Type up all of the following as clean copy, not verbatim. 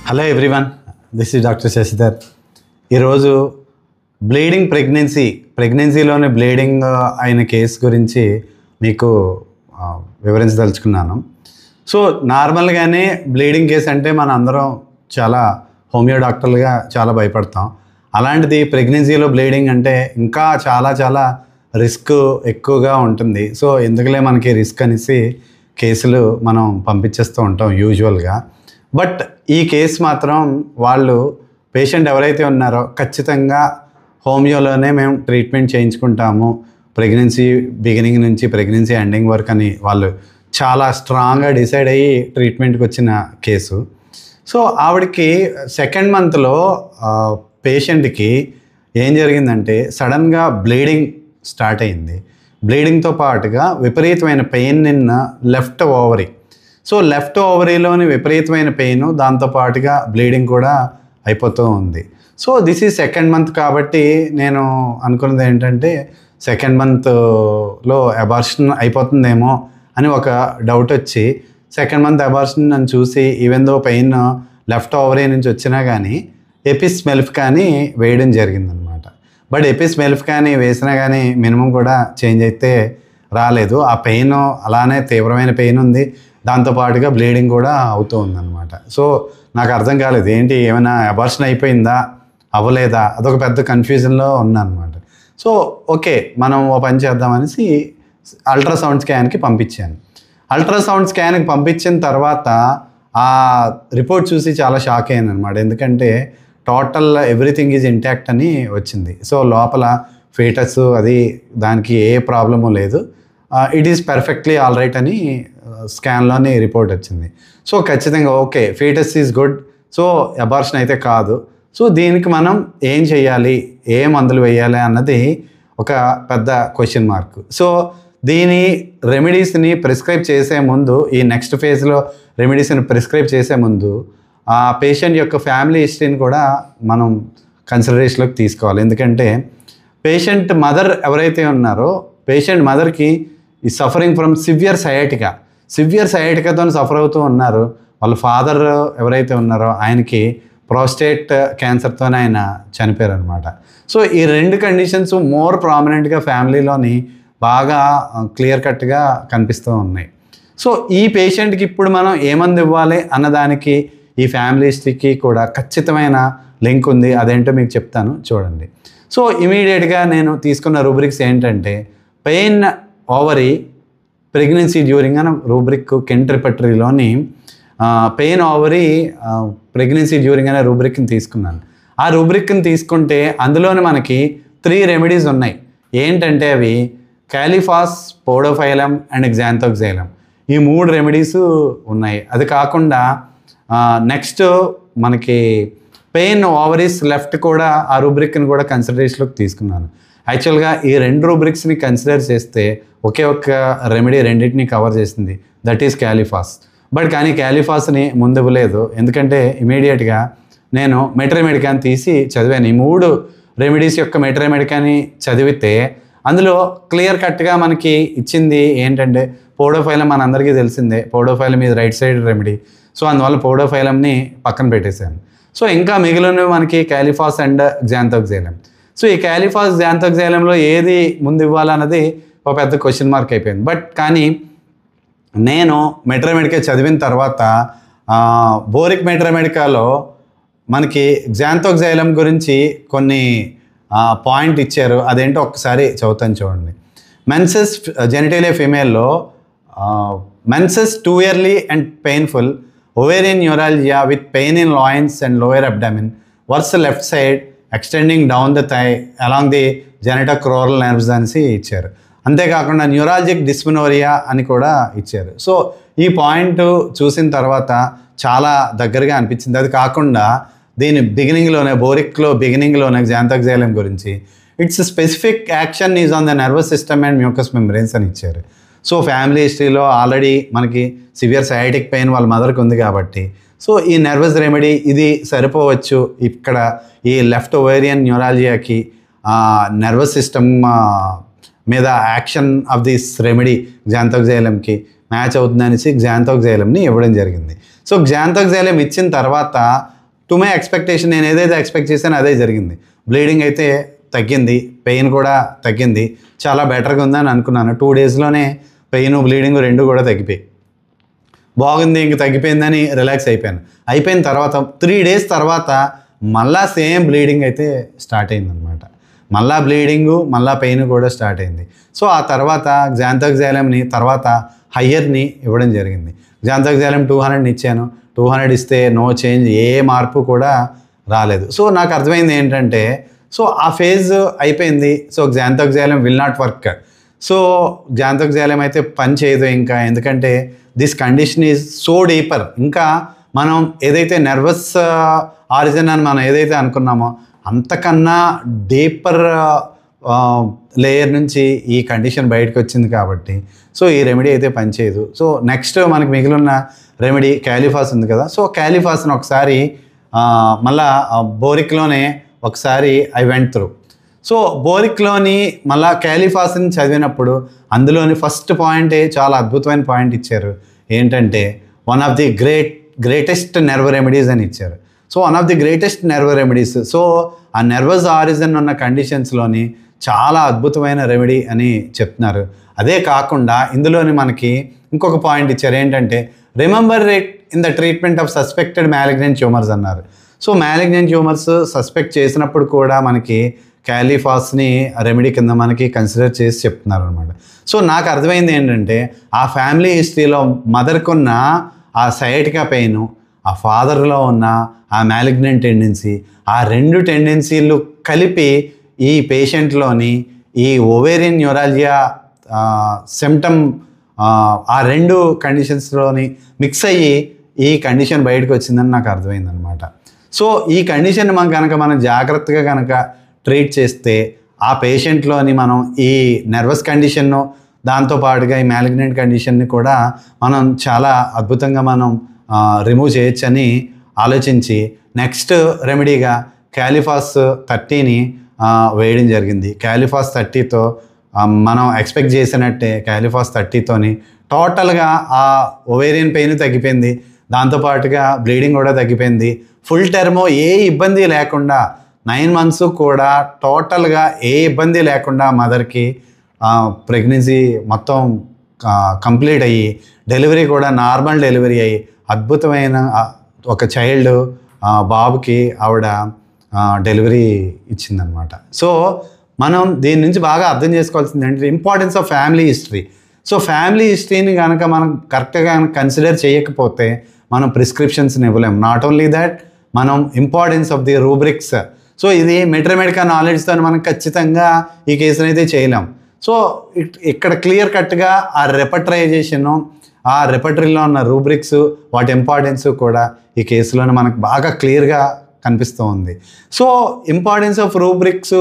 Hello everyone, this is doctor Shashidhar. ఈరోజు bleeding ప్రెగ్నెన్సీలోనే bleeding అయిన కేసు గురించి మీకు వివరించదలుచుకున్నాను. సో నార్మల్గానే బ్లీడింగ్ కేసు అంటే మన అందరం చాలా హోమియో డాక్టర్లుగా చాలా భయపడతాం. అలాంటిది ప్రెగ్నెన్సీలో బ్లీడింగ్ అంటే ఇంకా చాలా రిస్క్ ఎక్కువగా ఉంటుంది. సో ఎందుకులే మనకి రిస్క్ అనేసి కేసులు మనం పంపించేస్తూ ఉంటాం యూజువల్గా. బట్ ఈ కేసు మాత్రం పేషెంట్ ఎవరైతే ఉన్నారో ఖచ్చితంగా హోమియోలోనే మేము ట్రీట్మెంట్ చేయించుకుంటాము ప్రెగ్నెన్సీ బిగినింగ్ నుంచి ప్రెగ్నెన్సీ ఎండింగ్ వరకు అని వాళ్ళు చాలా స్ట్రాంగ్గా డిసైడ్ అయ్యి ట్రీట్మెంట్కి వచ్చిన కేసు. సో ఆవిడకి సెకండ్ మంత్లో పేషెంట్కి ఏం జరిగిందంటే సడన్గా బ్లీడింగ్ స్టార్ట్ అయింది. బ్లీడింగ్తో పాటుగా విపరీతమైన pain in left ovary. So left ఓవరీలోని విపరీతమైన పెయిన్, దాంతోపాటుగా బ్లీడింగ్ కూడా అయిపోతూ ఉంది. So this is second month కాబట్టి నేను అనుకున్నది ఏంటంటే సెకండ్ మంత్లో అబార్షన్ అయిపోతుందేమో అని ఒక డౌట్ వచ్చి సెకండ్ మంత్ అబార్షన్ అని చూసి even though pain left ovary నుంచి వచ్చినా కానీ ఎపిస్ మెల్ఫికాని వేయడం జరిగిందనమాట. బట్ ఎపిస్ మెల్ఫికాని వేసినా కానీ మినిమం కూడా చేంజ్ అయితే రాలేదు. ఆ పెయిన్ అలానే తీవ్రమైన పెయిన్ ఉంది, దాంతోపాటుగా బ్లీడింగ్ కూడా అవుతూ ఉందన్నమాట. సో నాకు అర్థం కాలేదు, ఏంటి ఏమైనా అబార్షన్ అయిపోయిందా అవ్వలేదా, అదొక పెద్ద కన్ఫ్యూజన్లో ఉన్నానమాట. సో ఓకే, మనం ఓ పని చేద్దామనేసి అల్ట్రాసౌండ్ స్కాన్కి పంపించాను. అల్ట్రాసౌండ్ స్కాన్కి పంపించిన తర్వాత ఆ రిపోర్ట్ చూసి చాలా షాక్ అయ్యాను అనమాట. ఎందుకంటే టోటల్ ఎవ్రీథింగ్ ఈజ్ ఇంటాక్ట్ అని వచ్చింది. సో లోపల ఫీటస్ అది దానికి ఏ ప్రాబ్లము లేదు, it is perfectly all right అని స్కాన్లోని రిపోర్ట్ వచ్చింది. సో ఖచ్చితంగా okay, foetus is good, so abortion అయితే కాదు. సో దీనికి మనం ఏం చేయాలి, ఏ మందులు వేయాలి అన్నది ఒక పెద్ద క్వశ్చన్ మార్క్. సో దీని రెమెడీస్ని ప్రిస్క్రైబ్ చేసే ముందు, ఈ నెక్స్ట్ ఫేజ్లో రెమెడీస్ని ప్రిస్క్రైబ్ చేసే ముందు ఆ పేషెంట్ యొక్క ఫ్యామిలీ హిస్టరీని కూడా మనం కన్సిడరేషన్లోకి తీసుకోవాలి. ఎందుకంటే పేషెంట్ మదర్ ఎవరైతే ఉన్నారో పేషెంట్ మదర్కి ఈ సఫరింగ్ ఫ్రమ్ సివియర్ సయాటికాతో సఫర్ అవుతూ ఉన్నారు. వాళ్ళ ఫాదర్ ఎవరైతే ఉన్నారో ఆయనకి ప్రోస్టేట్ క్యాన్సర్తోనే ఆయన చనిపోయారు అనమాట. సో ఈ రెండు కండిషన్స్ మోర్ ప్రామినెంట్గా ఫ్యామిలీలోని బాగా క్లియర్ కట్గా కనిపిస్తూ ఉన్నాయి. సో ఈ పేషెంట్కి ఇప్పుడు మనం ఏ మందు ఇవ్వాలి అన్నదానికి ఈ ఫ్యామిలీ హిస్టరీకి కూడా ఖచ్చితమైన లింక్ ఉంది. అదేంటో మీకు చెప్తాను, చూడండి. సో ఇమీడియట్గా నేను తీసుకున్న రూబ్రిక్స్ ఏంటంటే పెయిన్ ఓవరీ ప్రెగ్నెన్సీ డ్యూరింగ్ అనే రూబ్రిక్ కెంట్ రిపర్టరీలోని పెయిన్ ఓవరీ ప్రెగ్నెన్సీ డ్యూరింగ్ అనే రూబ్రిక్ని తీసుకున్నాను. ఆ రూబ్రిక్ని తీసుకుంటే అందులోనే మనకి 3 రెమెడీస్ ఉన్నాయి. ఏంటంటే అవి క్యాలిఫాస్, పోడోఫైలం అండ్ గ్జాంథోక్సైలం, ఈ 3 రెమెడీస్ ఉన్నాయి. అది కాకుండా నెక్స్ట్ మనకి పెయిన్ ఓవరీస్ లెఫ్ట్ కూడా ఆ రూబ్రిక్ని కూడా కన్సిడరేషన్లోకి తీసుకున్నాను. యాక్చువల్గా ఈ 2 రూబ్రిక్స్ని కన్సిడర్ చేస్తే ఒకే ఒక్క రెమెడీ రెండింటిని కవర్ చేసింది, దట్ ఈస్ క్యాలిఫాస్. బట్ కానీ క్యాలిఫాస్ని ముందు ఇవ్వలేదు, ఎందుకంటే ఇమీడియట్గా నేను మెట్రమెడికాని తీసి చదివాను. ఈ 3 రెమెడీస్ యొక్క మెట్రమెడికాని చదివితే అందులో క్లియర్ కట్గా మనకి ఇచ్చింది ఏంటంటే పోడోఫైలం మనందరికీ తెలిసిందే, పోడోఫైలం ఇది రైట్ సైడ్ రెమెడీ. సో అందువల్ల పోడోఫైలంని పక్కన పెట్టేశాను. సో ఇంకా మిగిలినవి మనకి క్యాలిఫాస్ అండ్ గ్జాంథోక్సైలం. సో ఈ క్యాలిఫాస్ గ్జాంథోక్సైలంలో ఏది ముందు ఇవ్వాలన్నది ఒక పెద్ద క్వశ్చన్ మార్క్ అయిపోయింది. బట్ కానీ నేను మెట్రమెడికా చదివిన తర్వాత బోరిక్ మెట్రమెడికాలో మనకి గ్జాంథోక్సైలం గురించి కొన్ని పాయింట్ ఇచ్చారు. అదేంటో ఒక్కసారి చదువుతాను, చూడండి. మెన్సెస్ జెనిటేలియా ఫీమేల్లో menses 2 yearly and painful, ovarian neuralgia with pain in loins and lower abdomen, worse left side extending down the thigh along the genitocroral nerves అనేసి ఇచ్చారు. అంతేకాకుండా న్యూరాలజిక్ డిస్మెనోరియా అని కూడా ఇచ్చారు. సో ఈ పాయింట్ చూసిన తర్వాత చాలా దగ్గరగా అనిపించింది. అది కాకుండా దీని బోరిక్లో బిగినింగ్లోనే గ్జాంథోక్సైలం గురించి it's specific action is on the nervous system and mucus membranes అని ఇచ్చారు. సో ఫ్యామిలీ హిస్టరీలో ఆల్రెడీ మనకి సివియర్ సయాటిక్ పెయిన్ వాళ్ళ మదర్కి ఉంది కాబట్టి సో ఈ నర్వస్ రెమెడీ ఇది సరిపోవచ్చు. ఇక్కడ ఈ లెఫ్ట్ ఓవేరియన్ న్యూరాలజియాకి నర్వస్ సిస్టమ్ మీద యాక్షన్ ఆఫ్ దిస్ రెమెడీ గ్జాంథోక్సైలంకి మ్యాచ్ అవుతుందనేసి గ్జాంథోక్సైలంని ఇవ్వడం జరిగింది. సో గ్జాంథోక్సైలం ఇచ్చిన తర్వాత టు మై ఎక్స్పెక్టేషన్ నేను ఏదైతే ఎక్స్పెక్ట్ చేశానో అదే జరిగింది. బ్లీడింగ్ అయితే తగ్గింది, పెయిన్ కూడా తగ్గింది, చాలా బెటర్గా ఉందని అనుకున్నాను. 2 డేస్లోనే పెయిన్ బ్లీడింగ్ 2 కూడా తగ్గిపోయి బాగుంది, ఇంక తగ్గిపోయిందని రిలాక్స్ అయిపోయాను. అయిపోయిన తర్వాత 3 డేస్ తర్వాత మళ్ళా సేమ్ బ్లీడింగ్ అయితే స్టార్ట్ అయిందనమాట. మళ్ళా బ్లీడింగు మళ్ళా పెయిన్ కూడా స్టార్ట్ అయింది. సో ఆ తర్వాత గ్జాంతోగ్జాలియంని తర్వాత హయ్యర్ని ఇవ్వడం జరిగింది. గ్జాంతోగ్జాలియం 200 ఇచ్చాను. 200 ఇస్తే నో చేంజ్, ఏ మార్పు కూడా రాలేదు. సో నాకు అర్థమైంది ఏంటంటే, సో ఆ ఫేజ్ అయిపోయింది. So xanthoxylum will not work. So xanthoxylum అయితే పని చేయదు ఇంకా, ఎందుకంటే this condition is so deeper. ఇంకా మనం ఏదైతే నర్వస్ ఆరిజిన్ అని మనం ఏదైతే అనుకున్నామో అంతకన్నా డీపర్ లేయర్ నుంచి ఈ కండిషన్ బయటకు వచ్చింది కాబట్టి సో ఈ రెమెడీ అయితే పనిచేయదు. సో నెక్స్ట్ మనకి మిగిలిన రెమెడీ క్యాలిఫాస్ ఉంది కదా. సో క్యాలిఫాస్ని ఒకసారి మళ్ళా బోరిక్లోనే ఒకసారి ఐ వెంట్ త్రూ. సో బోరిక్లోని మళ్ళా క్యాలిఫాస్ని చదివినప్పుడు అందులోని ఫస్ట్ పాయింటే చాలా అద్భుతమైన పాయింట్ ఇచ్చారు. ఏంటంటే one of the greatest nerve remedies అని ఇచ్చారు. So one of the greatest nerve remedies. So ఆ నర్వస్ ఆరిజిన్ ఉన్న కండిషన్స్లోని చాలా అద్భుతమైన రెమెడీ అని చెప్తున్నారు. అదే కాకుండా ఇందులోని మనకి ఇంకొక పాయింట్ ఇచ్చారు. ఏంటంటే remember it in the treatment of suspected malignant tumours అన్నారు. సో మ్యాలిగ్నెంట్ ట్యూమర్స్ సస్పెక్ట్ చేసినప్పుడు కూడా మనకి క్యాలిఫాస్ని రెమెడీ కింద మనకి కన్సిడర్ చేసి చెప్తున్నారు అనమాట. సో నాకు అర్థమైంది ఏంటంటే ఆ ఫ్యామిలీ హిస్టరీలో మదర్కున్న ఆ సయాటికా పెయిన్, ఆ ఫాదర్లో ఉన్న ఆ మ్యాలిగ్నెంట్ టెండెన్సీ, ఆ 2 టెండెన్సీలు కలిపి ఈ పేషెంట్లోని ఈ ఓవేరియన్ న్యూరాలజియా సిమ్టమ్ ఆ 2 కండిషన్స్లోని మిక్స్ అయ్యి ఈ కండిషన్ బయటకు వచ్చిందని నాకు అర్థమైందనమాట. సో ఈ కండిషన్ మనం జాగ్రత్తగా కనుక ట్రీట్ చేస్తే ఆ పేషెంట్లోని మనం ఈ నర్వస్ కండిషన్ను దాంతోపాటుగా ఈ మ్యాలిగ్నెంట్ కండిషన్ని కూడా మనం చాలా అద్భుతంగా మనం రిమూవ్ చేయొచ్చని ఆలోచించి నెక్స్ట్ రెమెడీగా క్యాలిఫాస్ 30ని వేయడం జరిగింది. క్యాలిఫాస్ 30తో మనం ఎక్స్పెక్ట్ చేసినట్టే క్యాలిఫాస్ 30తోని టోటల్గా ఆ ఓవేరియన్ పెయిన్ తగ్గిపోయింది, దాంతోపాటుగా బ్లీడింగ్ కూడా తగ్గిపోయింది. ఫుల్ టర్మ్ ఏ ఇబ్బంది లేకుండా 9 months కూడా టోటల్గా ఏ ఇబ్బంది లేకుండా మదర్కి ప్రెగ్నెన్సీ మొత్తం కంప్లీట్ అయ్యి డెలివరీ కూడా నార్మల్ డెలివరీ అయ్యి అద్భుతమైన ఒక చైల్డ్ బాబుకి ఆవిడ డెలివరీ ఇచ్చిందనమాట. సో మనం దీని నుంచి బాగా అర్థం చేసుకోవాల్సింది ఏంటంటే importance of family history. So family హిస్టరీని కనుక మనం కరెక్ట్గా కన్సిడర్ చేయకపోతే మనం ప్రిస్క్రిప్షన్స్ని ఇవ్వలేం. నాట్ ఓన్లీ దట్, మనం importance of the rubrics. So ఇది మెట్రమెడికా నాలెడ్జ్తో మనం ఖచ్చితంగా ఈ కేసుని అయితే చేయలేం. సో ఇక్కడ క్లియర్ కట్గా ఆ రెపటరైజేషను, ఆ రెపటరీలో ఉన్న రూబ్రిక్స్, వాటి ఇంపార్టెన్స్ కూడా ఈ కేసులోనే మనకు బాగా క్లియర్గా కనిపిస్తూ ఉంది. సో ఇంపార్టెన్స్ ఆఫ్ రూబ్రిక్స్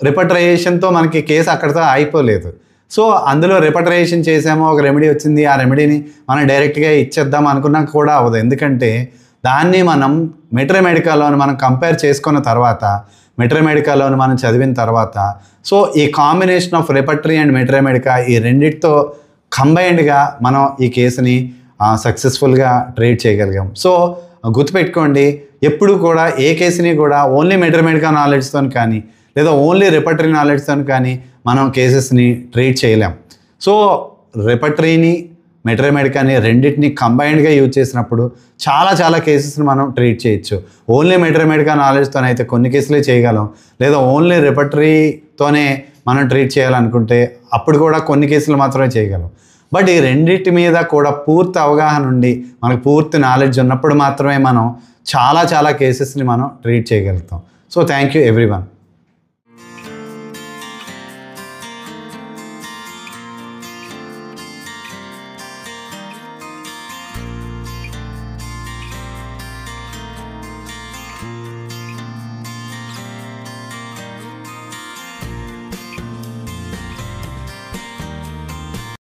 రెపటరైజేషన్తో మనకి కేసు అక్కడితో అయిపోలేదు. సో అందులో రెపటరైజేషన్ చేసామో, ఒక రెమెడీ వచ్చింది, ఆ రెమెడీని మనం డైరెక్ట్గా ఇచ్చేద్దాం అనుకున్నా కూడా అవ్వదు. ఎందుకంటే దాన్ని మనం మెట్రమెడికాలోని మనం కంపేర్ చేసుకున్న తర్వాత, మెట్రమెడికాలోని మనం చదివిన తర్వాత, సో ఈ కాంబినేషన్ ఆఫ్ రెపటరీ అండ్ మెట్రమెడికా ఈ రెండిటితో కంబైన్డ్గా మనం ఈ కేసుని సక్సెస్ఫుల్గా ట్రీట్ చేయగలిగాం. సో గుర్తుపెట్టుకోండి, ఎప్పుడు కూడా ఏ కేసుని కూడా ఓన్లీ మెట్రమెడికా నాలెడ్జ్తో కానీ లేదా ఓన్లీ రెపటరీ నాలెడ్జ్తో కానీ మనం కేసెస్ని ట్రీట్ చేయలేం. సో రెపటరీని మెట్రమెడికాని రెండింటిని కంబైన్డ్గా యూజ్ చేసినప్పుడు చాలా కేసెస్ని మనం ట్రీట్ చేయొచ్చు. ఓన్లీ మెట్రమెడికా నాలెడ్జ్తోనే అయితే కొన్ని కేసులే చేయగలం, లేదా ఓన్లీ రెపటరీతోనే మనం ట్రీట్ చేయాలనుకుంటే అప్పుడు కూడా కొన్ని కేసులు మాత్రమే చేయగలం. బట్ ఈ రెండింటి మీద కూడా పూర్తి అవగాహన ఉండి మనకు పూర్తి నాలెడ్జ్ ఉన్నప్పుడు మాత్రమే మనం చాలా కేసెస్ని మనం ట్రీట్ చేయగలుగుతాం. So thank you everyone.